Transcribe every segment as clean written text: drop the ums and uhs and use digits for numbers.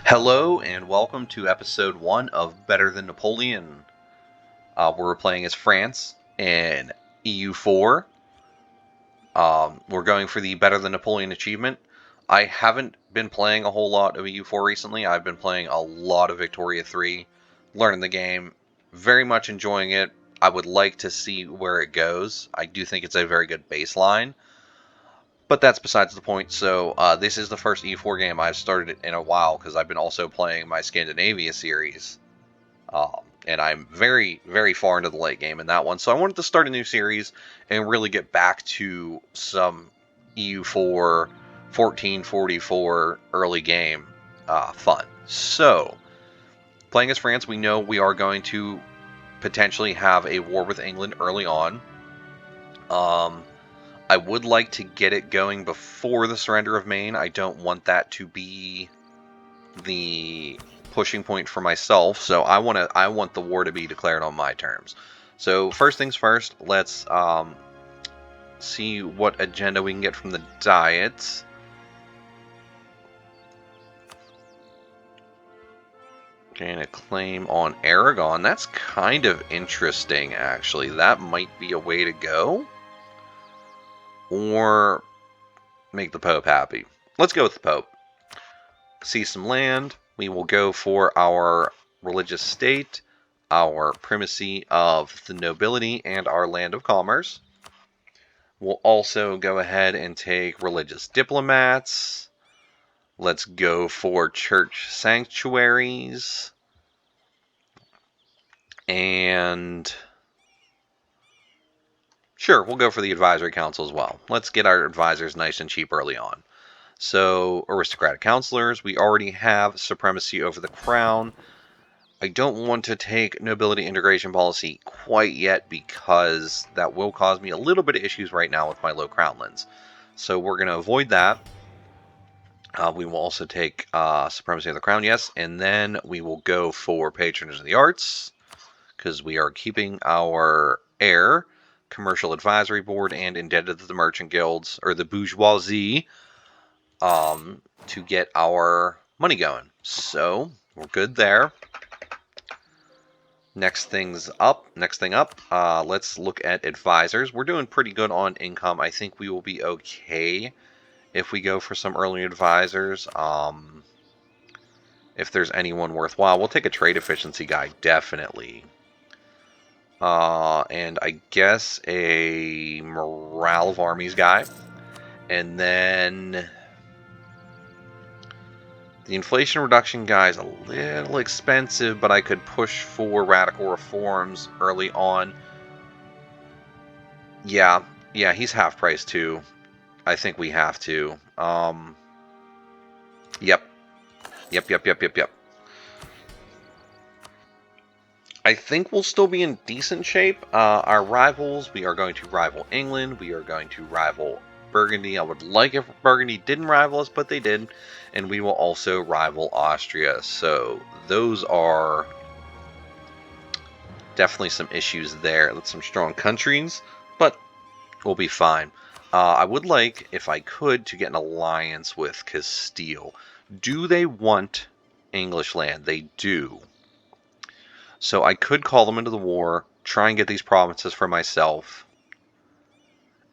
Hello and welcome to episode 1 of Better Than Napoleon. We're playing as France in EU4. We're going for the Better Than Napoleon achievement. I haven't been playing a whole lot of EU4 recently. I've been playing a lot of Victoria 3, learning the game, very much enjoying it. I would like to see where it goes. I do think it's a very good baseline. But that's besides the point. So this is the first EU4 game I've started in a while because I've been also playing my Scandinavia series. And I'm very, very far into the late game in that one. So I wanted to start a new series and really get back to some EU4 1444 early game fun. So, playing as France, we know we are going to potentially have a war with England early on. I would like to get it going before the surrender of Maine. I don't want that to be the pushing point for myself, so I want the war to be declared on my terms. So first things first, let's see what agenda we can get from the Diet. Gain a claim on Aragon. That's kind of interesting, actually. That might be a way to go. Or make the Pope happy. Let's go with the Pope. See some land. We will go for our religious state, our primacy of the nobility, and our land of commerce. We'll also go ahead and take religious diplomats. Let's go for church sanctuaries. And sure, we'll go for the advisory council as well. Let's get our advisors nice and cheap early on. So, aristocratic counselors, we already have supremacy over the crown. I don't want to take nobility integration policy quite yet because that will cause me a little bit of issues right now with my low crownlands. So we're going to avoid that. We will also take supremacy of the crown, yes, and then we will go for patronage of the arts because we are keeping our heir, commercial advisory board, and indebted to the merchant guilds, or the bourgeoisie, to get our money going. So we're good there. Next thing up, let's look at advisors. We're doing pretty good on income. I think we will be okay if we go for some early advisors. If there's anyone worthwhile, we'll take a trade efficiency guy, definitely. And I guess a morale of armies guy. And then the inflation reduction guy is a little expensive, but I could push for radical reforms early on. Yeah, he's half price too. I think we have to. Yep. I think we'll still be in decent shape. Our rivals, we are going to rival England. We are going to rival Burgundy. I would like if Burgundy didn't rival us, but they did. And we will also rival Austria. So those are definitely some issues there. That's some strong countries, but we'll be fine. I would like, if I could, to get an alliance with Castile. Do they want English land? They do. So I could call them into the war, try and get these provinces for myself,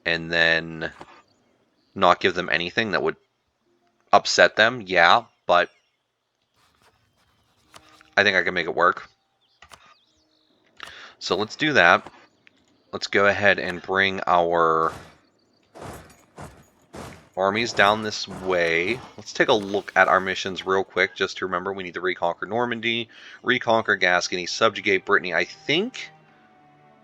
and then not give them anything that would upset them. Yeah, but I think I can make it work. So let's do that. Let's go ahead and bring our armies down this way. Let's take a look at our missions real quick, just to remember we need to reconquer Normandy, reconquer Gascony, subjugate Brittany. I think,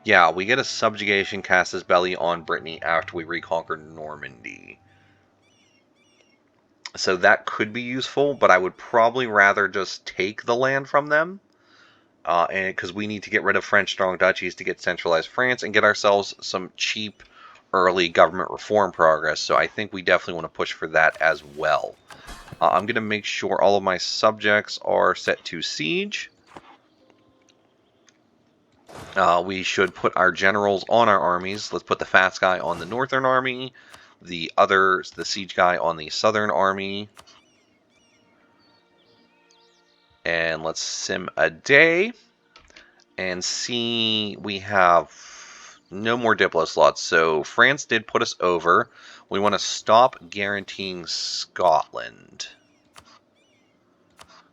yeah, we get a subjugation casus belli on Brittany after we reconquer Normandy. So that could be useful, but I would probably rather just take the land from them. And because we need to get rid of French strong duchies to get centralized France and get ourselves some cheap early government reform progress. So I think we definitely want to push for that as well. I'm going to make sure all of my subjects are set to siege. We should put our generals on our armies. Let's put the fast guy on the northern army, the siege guy on the southern army. And let's sim a day and see. We have no more Diplo slots. So France did put us over. We want to stop guaranteeing Scotland.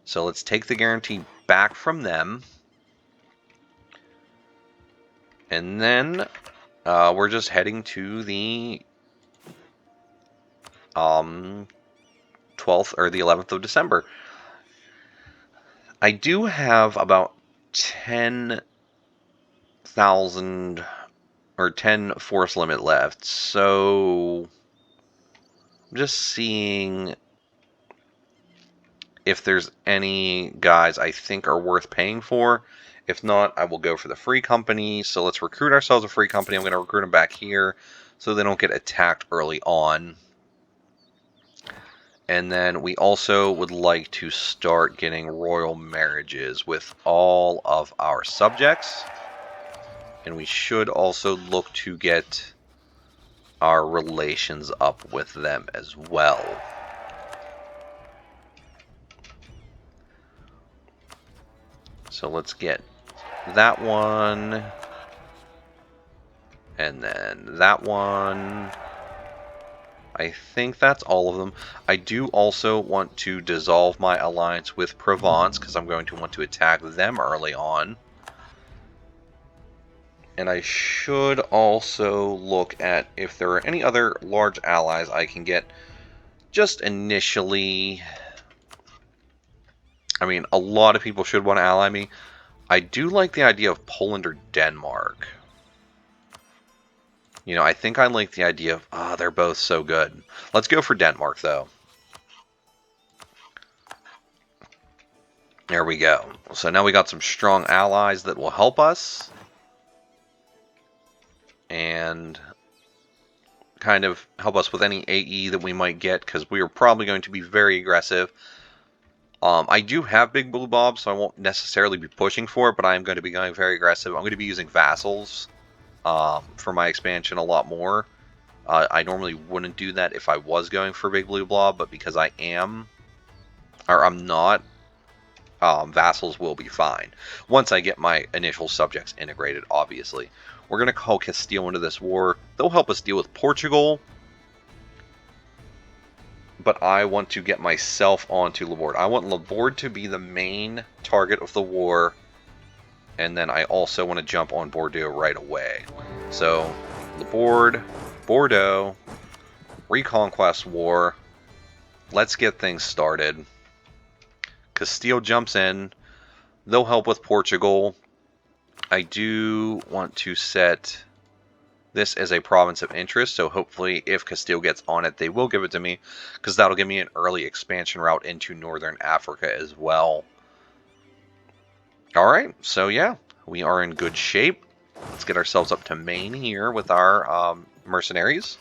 So let's take the guarantee back from them. And then we're just heading to the 12th or the 11th of December. I do have about 10,000 or 10 force limit left, so I'm just seeing if there's any guys I think are worth paying for. If not, I will go for the free company. So let's recruit ourselves a free company. I'm going to recruit them back here so they don't get attacked early on. And then we also would like to start getting royal marriages with all of our subjects. And we should also look to get our relations up with them as well. So let's get that one. And then that one. I think that's all of them. I do also want to dissolve my alliance with Provence because I'm going to want to attack them early on. And I should also look at if there are any other large allies I can get just initially. I mean, a lot of people should want to ally me. I do like the idea of Poland or Denmark. You know, I think I like the idea of, they're both so good. Let's go for Denmark, though. There we go. So now we got some strong allies that will help us. And kind of help us with any AE that we might get, because we are probably going to be very aggressive. I do have Big Blue Bob, so I won't necessarily be pushing for it, but I am going to be going very aggressive. I'm going to be using vassals for my expansion a lot more. I normally wouldn't do that if I was going for Big Blue Blob, but because I am, or I'm not, vassals will be fine. Once I get my initial subjects integrated, obviously. We're going to call Castile into this war. They'll help us deal with Portugal. But I want to get myself onto Laborde. I want Laborde to be the main target of the war. And then I also want to jump on Bordeaux right away. So, Laborde, Bordeaux, Reconquest War. Let's get things started. Castile jumps in. They'll help with Portugal. I do want to set this as a province of interest, so hopefully if Castile gets on it, they will give it to me, because that'll give me an early expansion route into Northern Africa as well. Alright, so yeah, we are in good shape. Let's get ourselves up to Maine here with our mercenaries.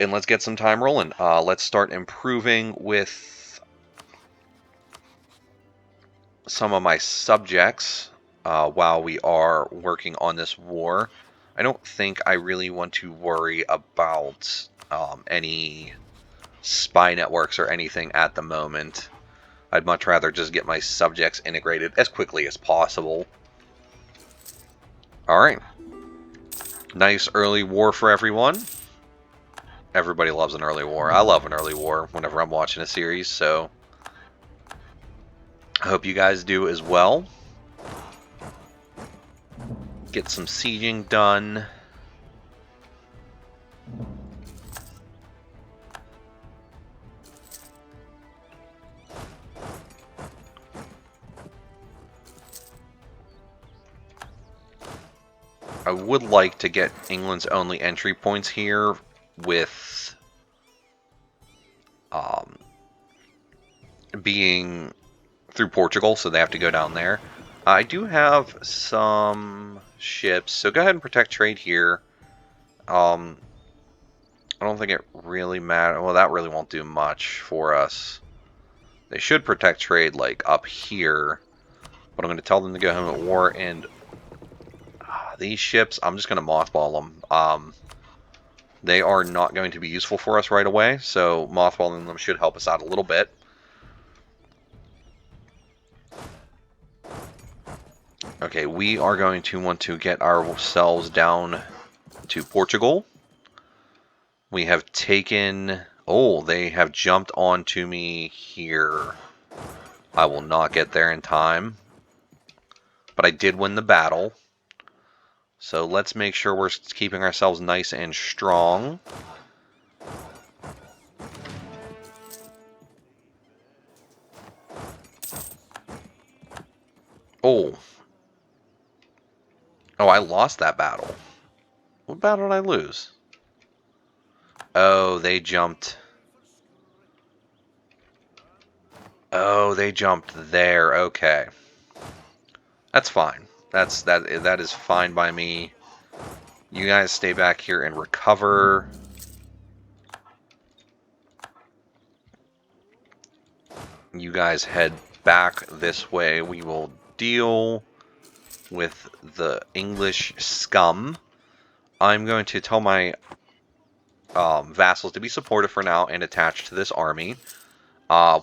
And let's get some time rolling. Let's start improving with some of my subjects while we are working on this war. I don't think I really want to worry about any spy networks or anything at the moment. I'd much rather just get my subjects integrated as quickly as possible. Alright. Nice early war for everyone. Everybody loves an early war. I love an early war whenever I'm watching a series, so I hope you guys do as well. Get some sieging done. I would like to get England's only entry points here with being through Portugal, so they have to go down there. I do have some ships, so go ahead and protect trade here. I don't think it really matters. Well, that really won't do much for us. They should protect trade, like, up here. But I'm going to tell them to go home at war, and these ships, I'm just going to mothball them. They are not going to be useful for us right away, so mothballing them should help us out a little bit. Okay, we are going to want to get ourselves down to Portugal. We have taken... Oh, they have jumped onto me here. I will not get there in time. But I did win the battle. So let's make sure we're keeping ourselves nice and strong. Oh. Oh, I lost that battle. What battle did I lose? Oh, they jumped. Oh, they jumped there. Okay. That's fine. That is fine by me. You guys stay back here and recover. You guys head back this way. We will deal with the English scum. I'm going to tell my vassals to be supportive for now and attached to this army.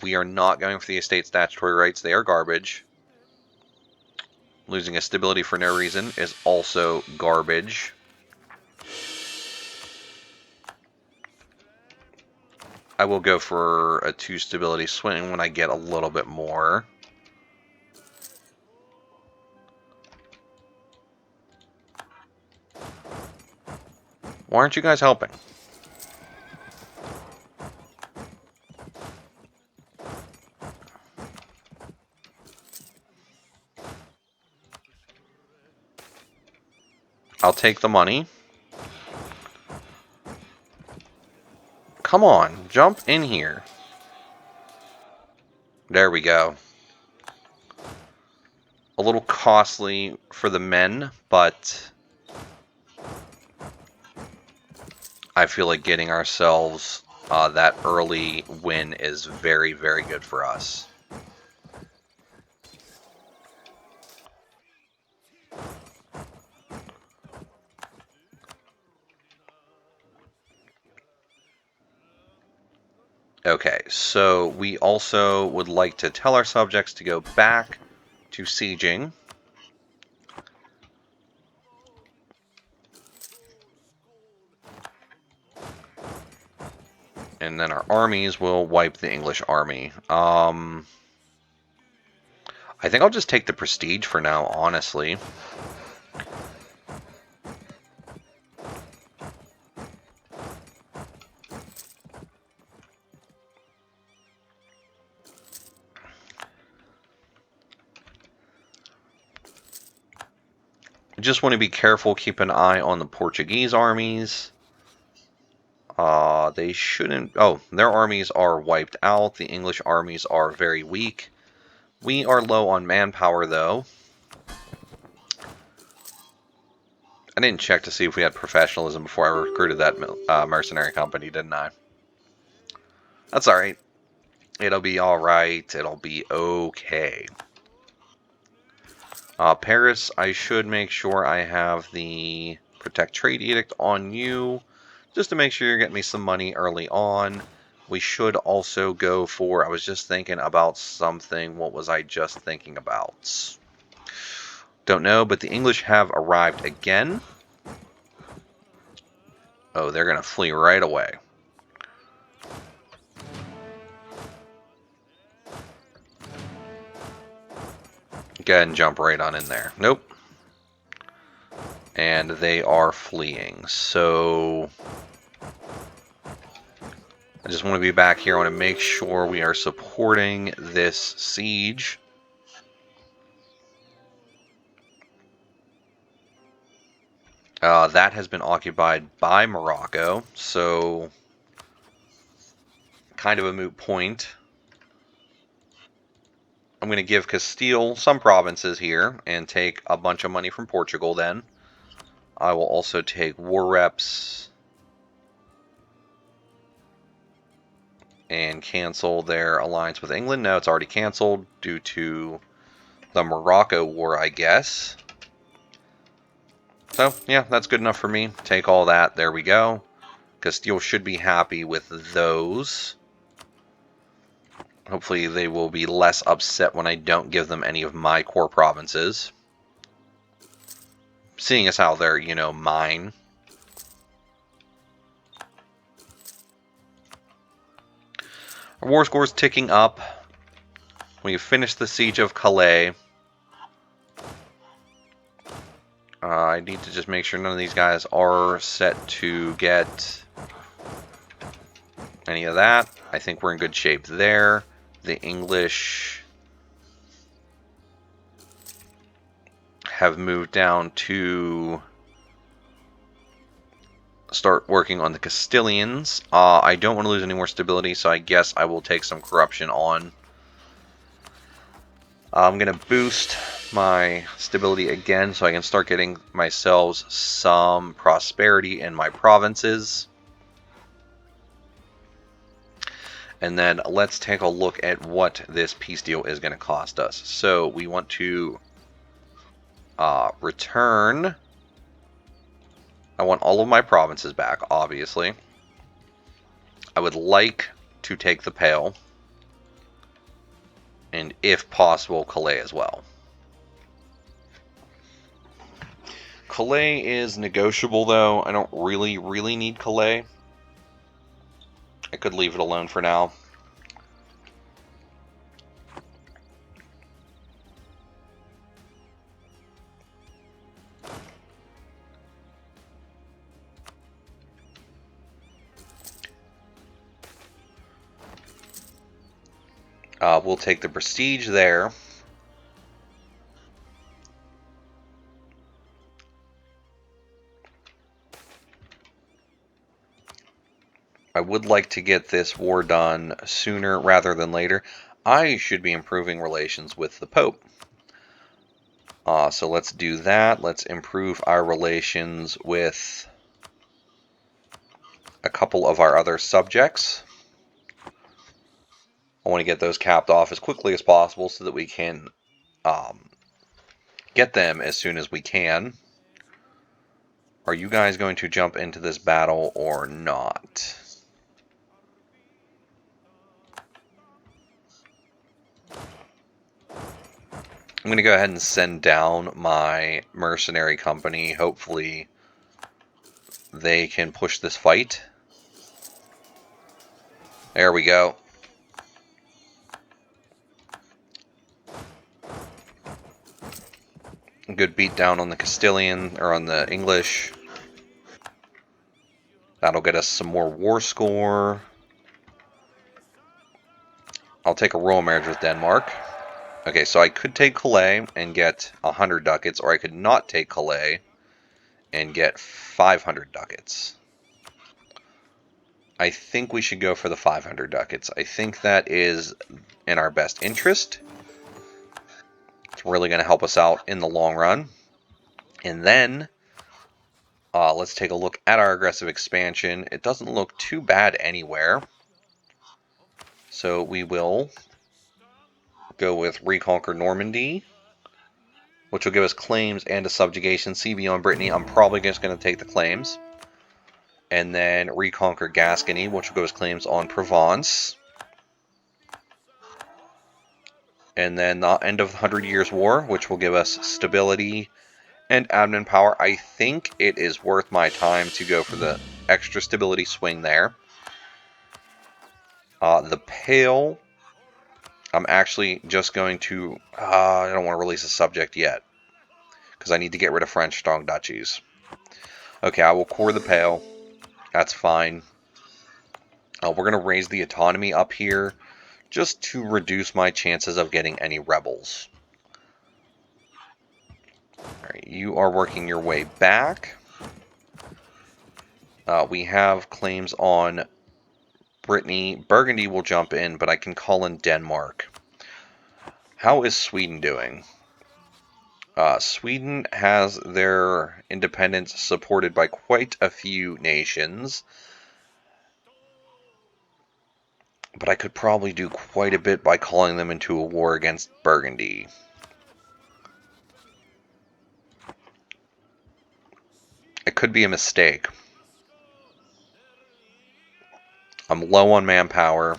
We are not going for the estate statutory rights. They are garbage. Losing a stability for no reason is also garbage. I will go for a 2 stability swing when I get a little bit more. Why aren't you guys helping? I'll take the money. Come on, jump in here. There we go. A little costly for the men, but I feel like getting ourselves that early win is very, very good for us. Okay, so we also would like to tell our subjects to go back to sieging. And then our armies will wipe the English army. I think I'll just take the prestige for now, honestly. Just want to be careful, keep an eye on the Portuguese armies. They shouldn't... Oh, their armies are wiped out. The English armies are very weak. We are low on manpower, though. I didn't check to see if we had professionalism before I recruited that mercenary company, didn't I? That's alright. It'll be alright. It'll be okay. Paris, I should make sure I have the Protect Trade Edict on you, just to make sure you're getting me some money early on. We should also go for, I was just thinking about something. What was I just thinking about? Don't know, but the English have arrived again. Oh, they're going to flee right away. Go ahead and jump right on in there. Nope. And they are fleeing. So I just want to be back here. I want to make sure we are supporting this siege. That has been occupied by Morocco, so kind of a moot point. I'm going to give Castile some provinces here and take a bunch of money from Portugal then. I will also take war reps and cancel their alliance with England. No, it's already canceled due to the Morocco war, I guess. So, yeah, that's good enough for me. Take all that. There we go. Castile should be happy with those. Hopefully they will be less upset when I don't give them any of my core provinces. seeing as how they're, mine. Our war score's ticking up. We've finished the siege of Calais. I need to just make sure none of these guys are set to get any of that. I think we're in good shape there. The English have moved down to start working on the Castilians. I don't want to lose any more stability, so I guess I will take some corruption on. I'm going to boost my stability again so I can start getting myself some prosperity in my provinces. And then let's take a look at what this peace deal is going to cost us. So we want to return. I want all of my provinces back, obviously. I would like to take the Pale. And if possible, Calais as well. Calais is negotiable, though. I don't really need Calais. I could leave it alone for now. We'll take the prestige there. I would like to get this war done sooner rather than later. I should be improving relations with the Pope. So let's do that. Let's improve our relations with a couple of our other subjects. I want to get those capped off as quickly as possible so that we can get them as soon as we can. Are you guys going to jump into this battle or not? I'm going to go ahead and send down my mercenary company. Hopefully they can push this fight. There we go. Good beat down on the Castilian, or on the English. That'll get us some more war score. I'll take a royal marriage with Denmark. Okay, so I could take Calais and get 100 ducats, or I could not take Calais and get 500 ducats. I think we should go for the 500 ducats. I think that is in our best interest. It's really going to help us out in the long run. And then, let's take a look at our aggressive expansion. It doesn't look too bad anywhere. So we will go with Reconquer Normandy, which will give us claims and a subjugation. CB on Brittany, I'm probably just going to take the claims. And then Reconquer Gascony, which will give us claims on Provence. And then the end of the 100 Years' War, which will give us stability and admin power. I think it is worth my time to go for the extra stability swing there. The Pale, I'm actually just going to... I don't want to release a subject yet, because I need to get rid of French strong duchies. Okay, I will core the Pale. That's fine. We're going to raise the autonomy up here, just to reduce my chances of getting any rebels. Alright, you are working your way back. We have claims on Brittany. Burgundy will jump in, but I can call in Denmark. How is Sweden doing? Sweden has their independence supported by quite a few nations. But I could probably do quite a bit by calling them into a war against Burgundy. It could be a mistake. I'm low on manpower.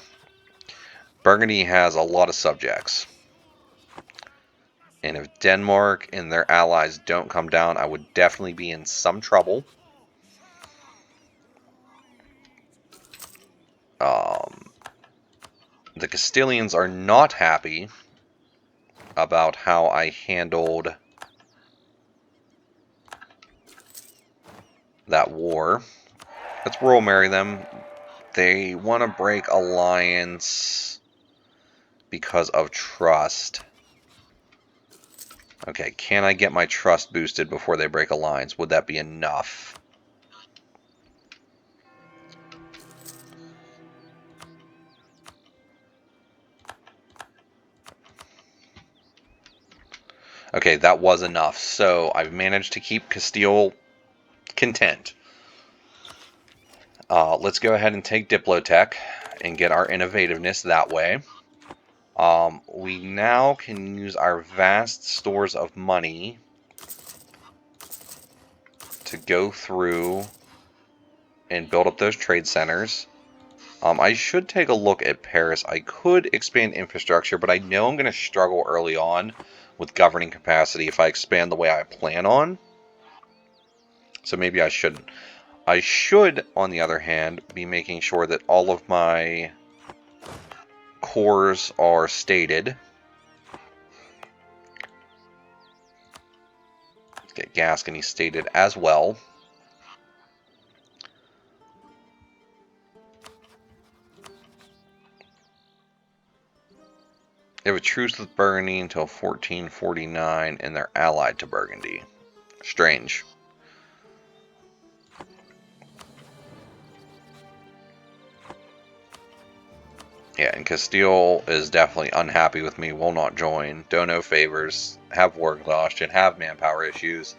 Burgundy has a lot of subjects. And if Denmark and their allies don't come down, I would definitely be in some trouble. The Castilians are not happy about how I handled that war. Let's royal marry them. They want to break alliance because of trust. Okay, can I get my trust boosted before they break alliance? Would that be enough? Okay, that was enough. So I've managed to keep Castile content. Let's go ahead and take Diplotech and get our innovativeness that way. We now can use our vast stores of money to go through and build up those trade centers. I should take a look at Paris. I could expand infrastructure, but I know I'm going to struggle early on with governing capacity if I expand the way I plan on. So maybe I shouldn't. I should, on the other hand, be making sure that all of my cores are stated. Let's get Gascony stated as well. They have a truce with Burgundy until 1449, and they're allied to Burgundy. Strange. Yeah, and Castile is definitely unhappy with me, will not join, don't owe favors, have war exhaustion, have manpower issues.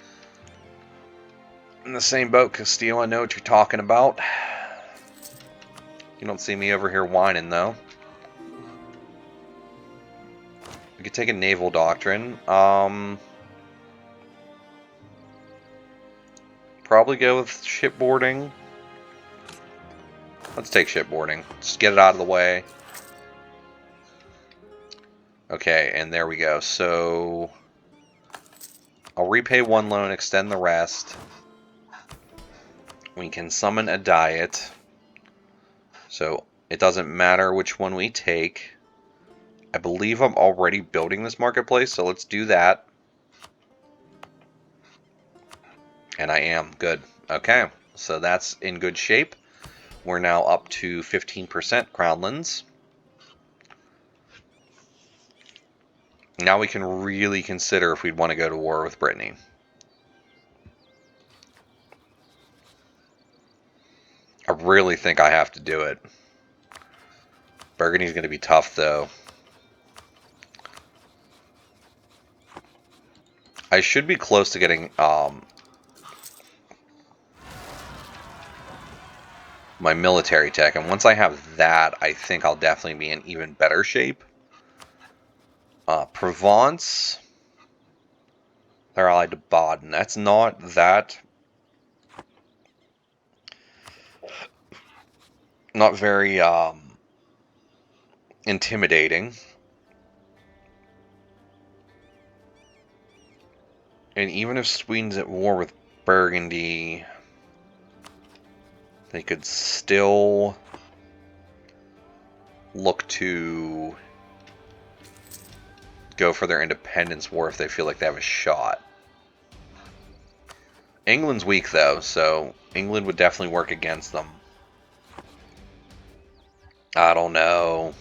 In the same boat, Castile, I know what you're talking about. You don't see me over here whining, though. We could take a naval doctrine. Probably go with shipboarding. Let's take shipboarding. Just get it out of the way. Okay, and there we go. So I'll repay one loan, extend the rest. We can summon a diet. So it doesn't matter which one we take. I believe I'm already building this marketplace, so let's do that. And I am. Good. Okay, so that's in good shape. We're now up to 15% crownlands. Now we can really consider if we'd want to go to war with Brittany. I really think I have to do it. Burgundy's going to be tough, though. I should be close to getting my military tech, and once I have that, I think I'll definitely be in even better shape. Provence, they're allied to Baden. That's not that... not very intimidating. And even if Sweden's at war with Burgundy, they could still look to go for their independence war if they feel like they have a shot. England's weak, though, so England would definitely work against them. I don't know.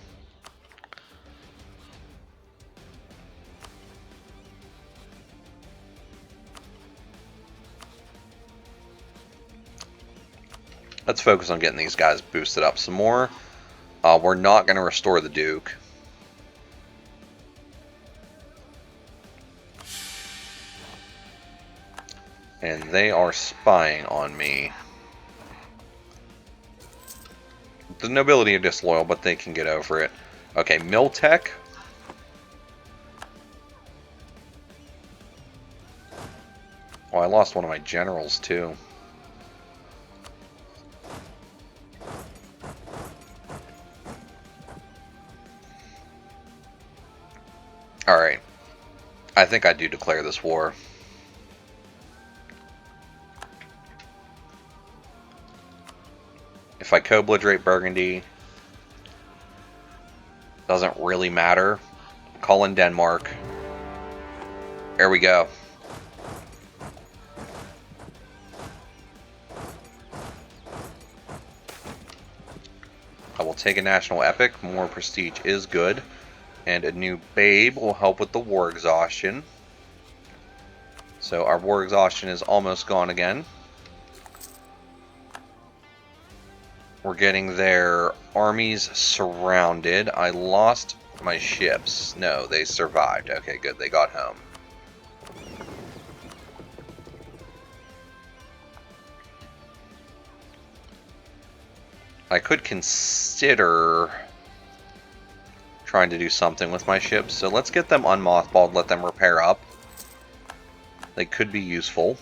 Let's focus on getting these guys boosted up some more. We're not going to restore the Duke. And they are spying on me. The nobility are disloyal, but they can get over it. Okay, Miltech. Oh, I lost one of my generals, too. Alright. I think I do declare this war. If I co-belligerate Burgundy, doesn't really matter. Call in Denmark. There we go. I will take a national epic. More prestige is good. And a new babe will help with the war exhaustion. So our war exhaustion is almost gone again. We're getting their armies surrounded. I lost my ships. No, they survived. Okay, good. They got home. I could consider trying to do something with my ships. So let's get them unmothballed, let them repair up. They could be useful.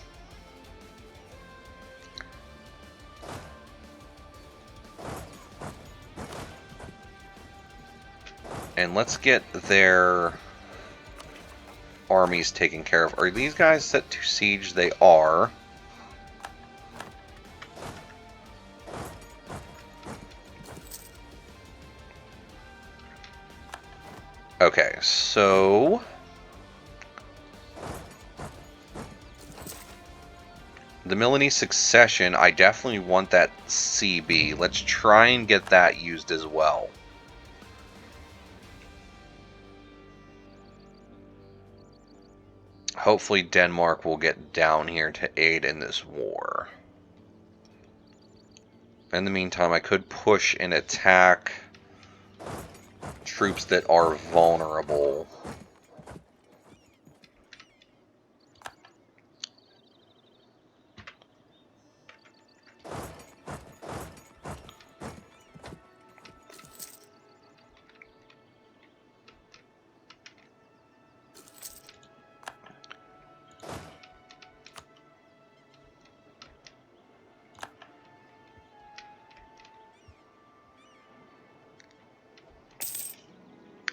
And let's get their armies taken care of. Are these guys set to siege? They are. Okay, so the Milanese succession, I definitely want that CB. Let's try and get that used as well. Hopefully Denmark will get down here to aid in this war. In the meantime, I could push and attack troops that are vulnerable.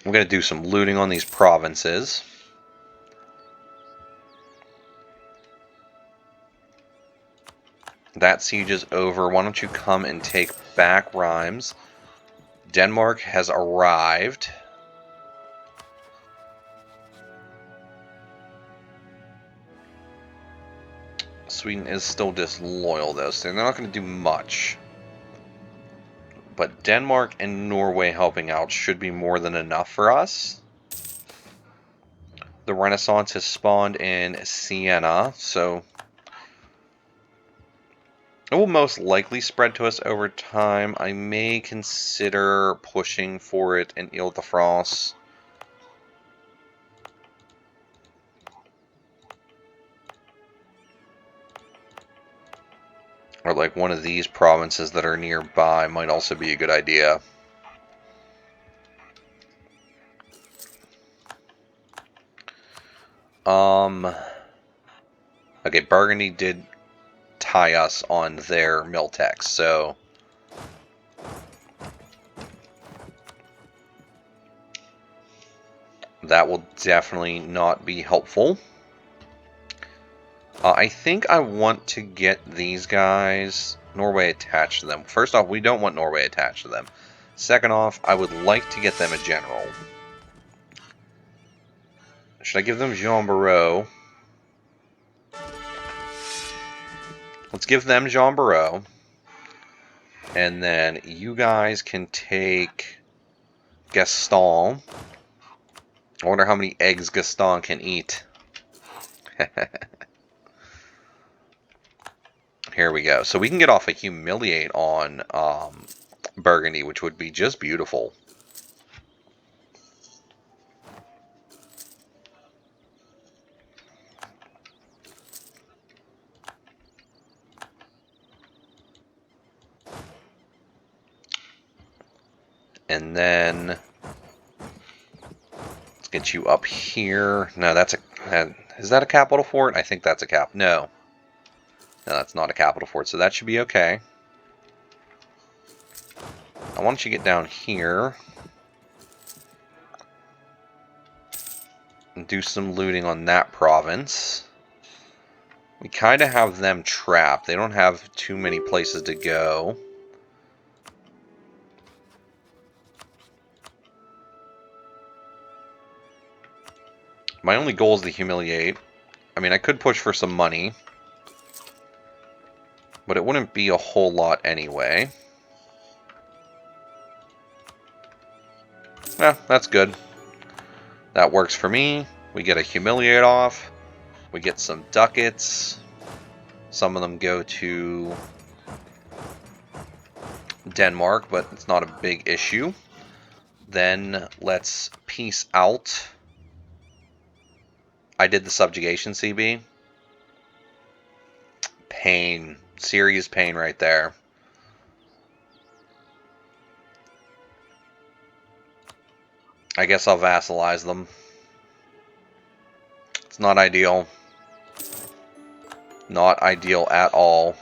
I'm going to do some looting on these provinces. That siege is over. Why don't you come and take back Rhymes? Denmark has arrived. Sweden is still disloyal, though, so they're not going to do much. But Denmark and Norway helping out should be more than enough for us. The Renaissance has spawned in Siena, so it will most likely spread to us over time. I may consider pushing for it in Ile-de-France. Or like one of these provinces that are nearby might also be a good idea. Okay, Burgundy did tie us on their Miltex, so that will definitely not be helpful. I think I want to get these guys, Norway attached to them. First off, we don't want Norway attached to them. Second off, I would like to get them a general. Should I give them Jean Barreau? Let's give them Jean Barreau. And then you guys can take Gaston. I wonder how many eggs Gaston can eat. Here we go. So we can get off a humiliate on Burgundy, which would be just beautiful. And then let's get you up here. No, that's a... Is that a capital fort? I think that's a cap. No. No, that's not a capital fort, so that should be okay. I want you to get down here. do some looting on that province. We kind of have them trapped. They don't have too many places to go. My only goal is to humiliate. I mean, I could push for some money, but it wouldn't be a whole lot anyway. That's good. That works for me. We get a humiliate off. We get some ducats. Some of them go to Denmark, but it's not a big issue. Then let's peace out. I did the subjugation CB. Pain. Serious pain right there. I guess I'll vassalize them. It's not ideal. Not ideal at all.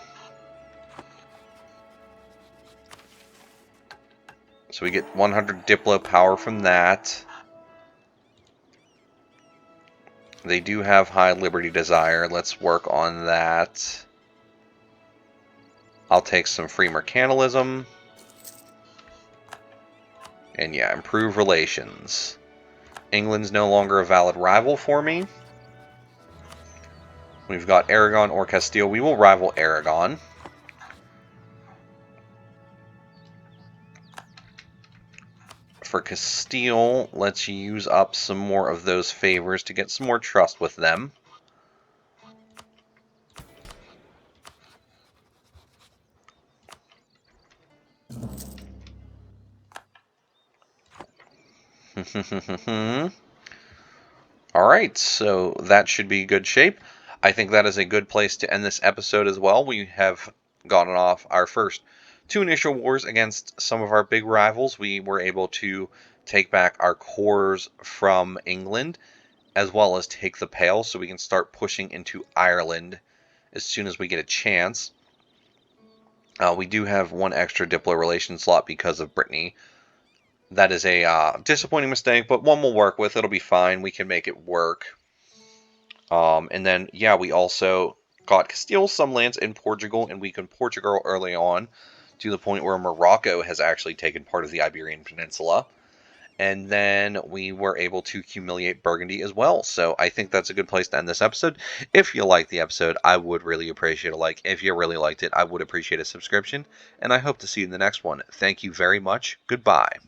So we get 100 Diplo power from that. They do have high liberty desire. Let's work on that. I'll take some free mercantilism. And yeah, improve relations. England's no longer a valid rival for me. We've got Aragon or Castile. We will rival Aragon. For Castile, let's use up some more of those favors to get some more trust with them. Alright, so that should be good shape. I think that is a good place to end this episode as well. We have gotten off our first 2 initial wars against some of our big rivals. We were able to take back our cores from England, as well as take the Pale, so we can start pushing into Ireland as soon as we get a chance. We do have 1 extra Diplo relation slot because of Brittany. That is a disappointing mistake, but one we'll work with. It'll be fine. We can make it work. And then, yeah, we also got Castile some lands in Portugal, and weakened Portugal early on to the point where Morocco has actually taken part of the Iberian Peninsula. And then we were able to humiliate Burgundy as well. So I think that's a good place to end this episode. If you liked the episode, I would really appreciate a like. If you really liked it, I would appreciate a subscription. And I hope to see you in the next one. Thank you very much. Goodbye.